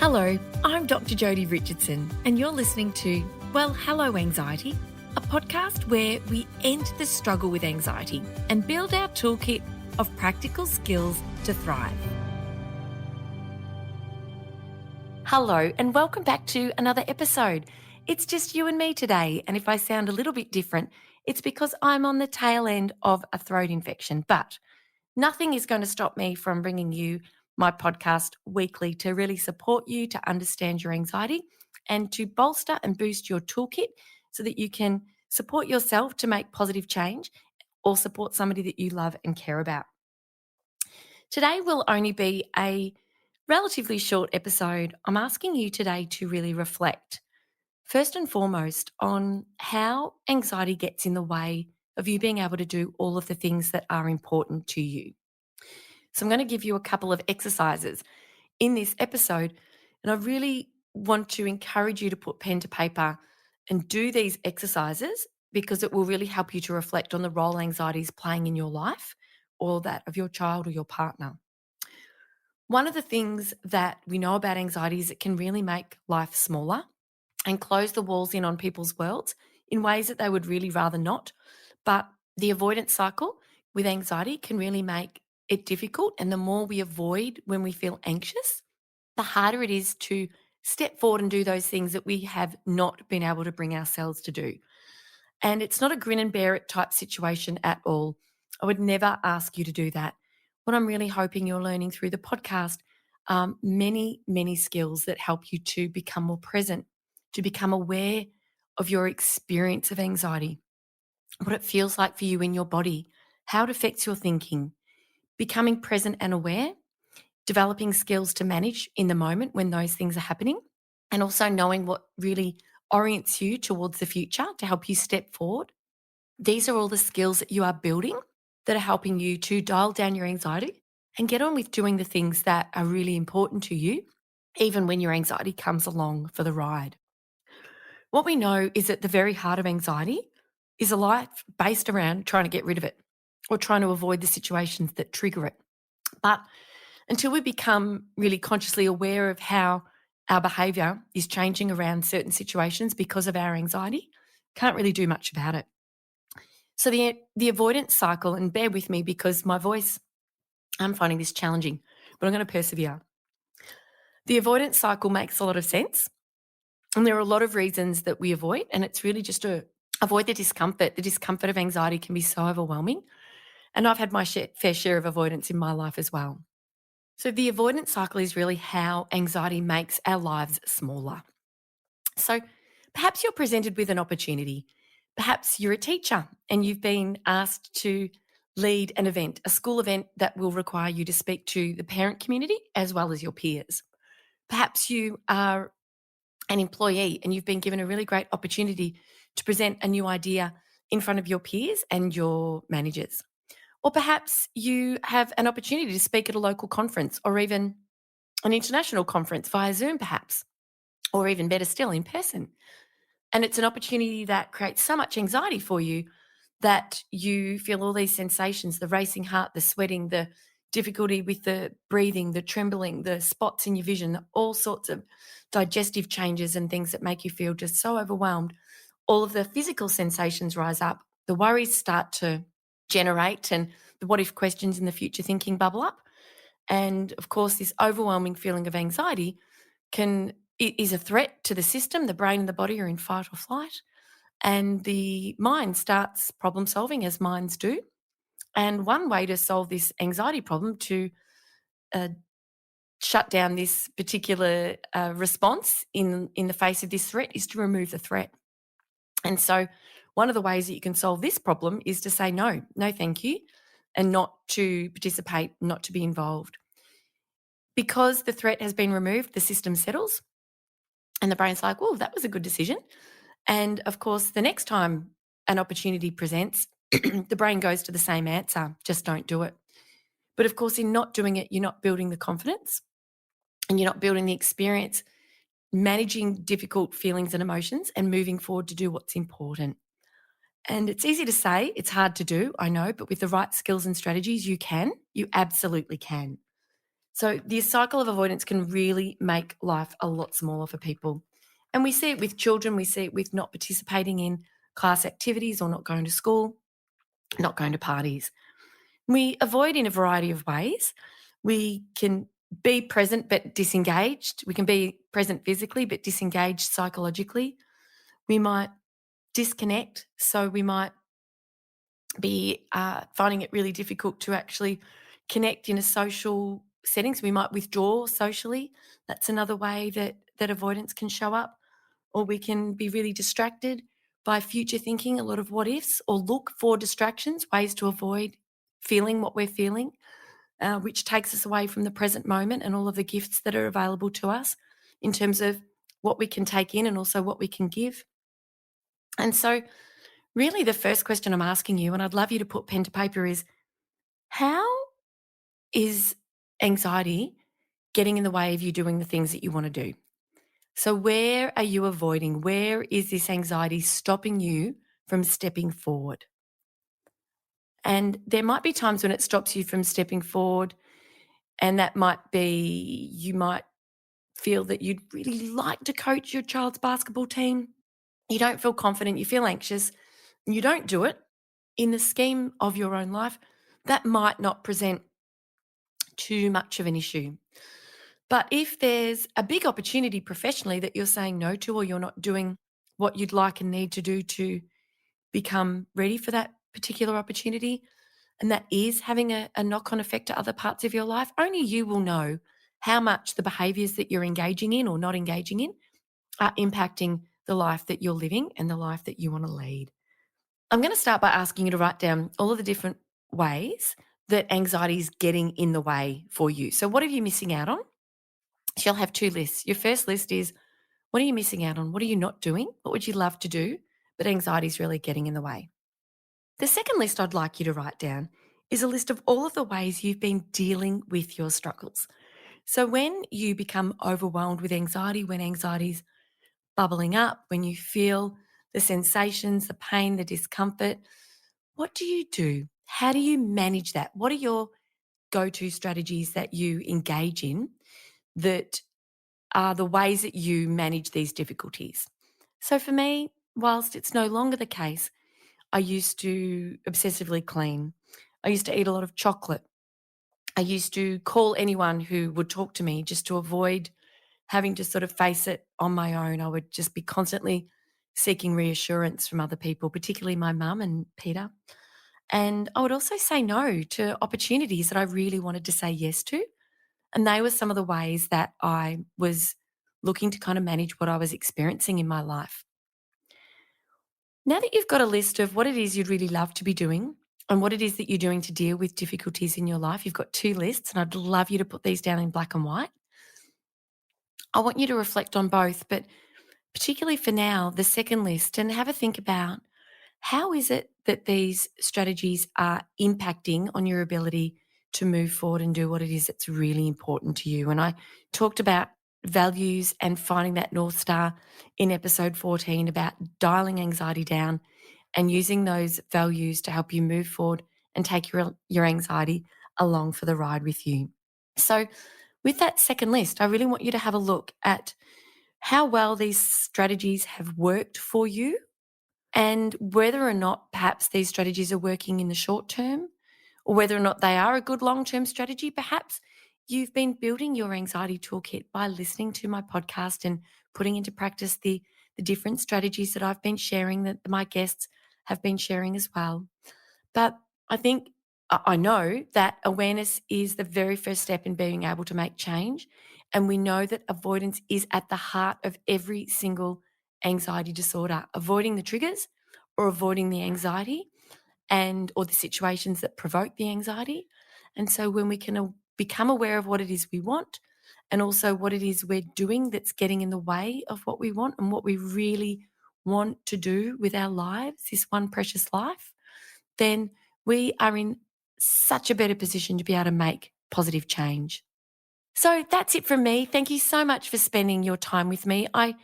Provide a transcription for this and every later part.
Hello, I'm Dr Jodi Richardson, and you're listening to Well, Hello Anxiety, a podcast where we end the struggle with anxiety and build our toolkit of practical skills to thrive. Hello, and welcome back to another episode. It's just you and me today, and if I sound a little bit different, it's because I'm on the tail end of a throat infection, but nothing is going to stop me from bringing you my podcast weekly to really support you to understand your anxiety and to bolster and boost your toolkit so that you can support yourself to make positive change or support somebody that you love and care about. Today will only be a relatively short episode. I'm asking you today to really reflect, first and foremost, on how anxiety gets in the way of you being able to do all of the things that are important to you. So I'm going to give you a couple of exercises in this episode, and I really want to encourage you to put pen to paper and do these exercises because it will really help you to reflect on the role anxiety is playing in your life or that of your child or your partner. One of the things that we know about anxiety is it can really make life smaller and close the walls in on people's worlds in ways that they would really rather not. But the avoidance cycle with anxiety can really make it difficult. And the more we avoid when we feel anxious, the harder it is to step forward and do those things that we have not been able to bring ourselves to do. And it's not a grin and bear it type situation at all. I would never ask you to do that. What I'm really hoping you're learning through the podcast are many, many skills that help you to become more present, to become aware of your experience of anxiety, what it feels like for you in your body, how it affects your thinking, becoming present and aware, developing skills to manage in the moment when those things are happening, and also knowing what really orients you towards the future to help you step forward. These are all the skills that you are building that are helping you to dial down your anxiety and get on with doing the things that are really important to you, even when your anxiety comes along for the ride. What we know is at the very heart of anxiety is a life based around trying to get rid of it or trying to avoid the situations that trigger it. But until we become really consciously aware of how our behaviour is changing around certain situations because of our anxiety, can't really do much about it. So the avoidance cycle, and bear with me because my voice, I'm finding this challenging, but I'm going to persevere. The avoidance cycle makes a lot of sense. And there are a lot of reasons that we avoid, and it's really just to avoid the discomfort. The discomfort of anxiety can be so overwhelming. And I've had my fair share of avoidance in my life as well. So the avoidance cycle is really how anxiety makes our lives smaller. So perhaps you're presented with an opportunity. Perhaps you're a teacher and you've been asked to lead an event, a school event that will require you to speak to the parent community as well as your peers. Perhaps you are an employee and you've been given a really great opportunity to present a new idea in front of your peers and your managers. Or perhaps you have an opportunity to speak at a local conference or even an international conference via Zoom perhaps, or even better still, in person. And it's an opportunity that creates so much anxiety for you that you feel all these sensations, the racing heart, the sweating, the difficulty with the breathing, the trembling, the spots in your vision, all sorts of digestive changes and things that make you feel just so overwhelmed. All of the physical sensations rise up. The worries start to generate and the what if questions in the future thinking bubble up. And of course, this overwhelming feeling of anxiety is a threat to the system. The brain and the body are in fight or flight. And the mind starts problem solving as minds do. And one way to solve this anxiety problem to shut down this particular response in the face of this threat is to remove the threat. And so one of the ways that you can solve this problem is to say no thank you, and not to participate, not to be involved. Because the threat has been removed, the system settles and the brain's like, well, that was a good decision. And of course, the next time an opportunity presents, the brain goes to the same answer, just don't do it. But of course, in not doing it, you're not building the confidence and you're not building the experience, managing difficult feelings and emotions and moving forward to do what's important. And it's easy to say, it's hard to do, I know, but with the right skills and strategies, you absolutely can. So the cycle of avoidance can really make life a lot smaller for people. And we see it with children, we see it with not participating in class activities or not going to school, not going to parties. We avoid in a variety of ways. We can be present but disengaged. We can be present physically but disengaged psychologically. We might disconnect. So we might be finding it really difficult to actually connect in a social setting. So we might withdraw socially. That's another way that avoidance can show up. Or we can be really distracted by future thinking, a lot of what ifs, or look for distractions, ways to avoid feeling what we're feeling, which takes us away from the present moment and all of the gifts that are available to us in terms of what we can take in and also what we can give. And so, really, the first question I'm asking you, and I'd love you to put pen to paper, is how is anxiety getting in the way of you doing the things that you want to do? So, where are you avoiding? Where is this anxiety stopping you from stepping forward? And there might be times when it stops you from stepping forward, and that might be you might feel that you'd really like to coach your child's basketball team. You don't feel confident, you feel anxious, and you don't do it. In the scheme of your own life, that might not present too much of an issue. But if there's a big opportunity professionally that you're saying no to, or you're not doing what you'd like and need to do to become ready for that particular opportunity, and that is having a knock on effect to other parts of your life, only you will know how much the behaviors that you're engaging in or not engaging in are impacting the life that you're living and the life that you want to lead. I'm going to start by asking you to write down all of the different ways that anxiety is getting in the way for you. So, what are you missing out on? She'll have two lists. Your first list is, what are you missing out on? What are you not doing? What would you love to do? But anxiety is really getting in the way. The second list I'd like you to write down is a list of all of the ways you've been dealing with your struggles. So when you become overwhelmed with anxiety, when anxiety's bubbling up, when you feel the sensations, the pain, the discomfort, what do you do? How do you manage that? What are your go-to strategies that you engage in that are the ways that you manage these difficulties? So for me, whilst it's no longer the case, I used to obsessively clean. I used to eat a lot of chocolate. I used to call anyone who would talk to me just to avoid having to sort of face it on my own. I would just be constantly seeking reassurance from other people, particularly my mum and Peter. And I would also say no to opportunities that I really wanted to say yes to. And they were some of the ways that I was looking to kind of manage what I was experiencing in my life. Now that you've got a list of what it is you'd really love to be doing and what it is that you're doing to deal with difficulties in your life, you've got two lists, and I'd love you to put these down in black and white. I want you to reflect on both, but particularly for now, the second list, and have a think about how is it that these strategies are impacting on your ability to move forward and do what it is that's really important to you. And I talked about values and finding that North Star in episode 14 about dialing anxiety down and using those values to help you move forward and take your anxiety along for the ride with you. So, with that second list, I really want you to have a look at how well these strategies have worked for you and whether or not perhaps these strategies are working in the short term or whether or not they are a good long-term strategy. Perhaps you've been building your anxiety toolkit by listening to my podcast and putting into practice the different strategies that I've been sharing, that my guests have been sharing as well. But I think I know that awareness is the very first step in being able to make change. And we know that avoidance is at the heart of every single anxiety disorder, avoiding the triggers or avoiding the anxiety and or the situations that provoke the anxiety. And so when we can become aware of what it is we want and also what it is we're doing that's getting in the way of what we want and what we really want to do with our lives, this one precious life, then we are in such a better position to be able to make positive change. So that's it from me. Thank you so much for spending your time with me. I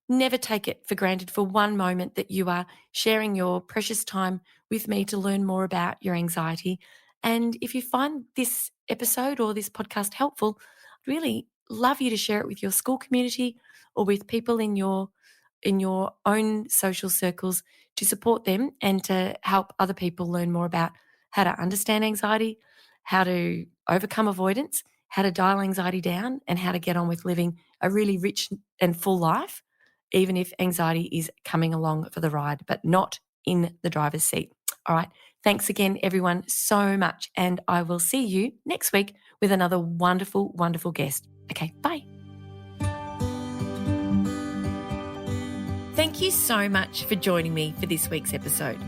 never take it for granted for one moment that you are sharing your precious time with me to learn more about your anxiety. And if you find this episode or this podcast helpful, I'd really love you to share it with your school community or with people in your own social circles to support them and to help other people learn more about how to understand anxiety, how to overcome avoidance, how to dial anxiety down, and how to get on with living a really rich and full life, even if anxiety is coming along for the ride, but not in the driver's seat. All right. Thanks again, everyone, so much. And I will see you next week with another wonderful, wonderful guest. Okay, bye. Thank you so much for joining me for this week's episode.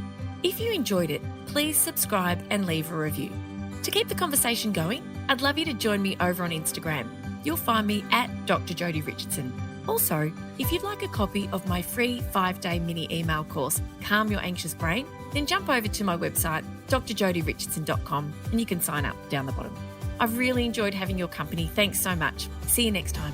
If you enjoyed it, please subscribe and leave a review. To keep the conversation going, I'd love you to join me over on Instagram. You'll find me at Dr Jodi Richardson. Also, if you'd like a copy of my free 5-day mini email course, Calm Your Anxious Brain, then jump over to my website, drjodirichardson.com, and you can sign up down the bottom. I've really enjoyed having your company. Thanks so much. See you next time.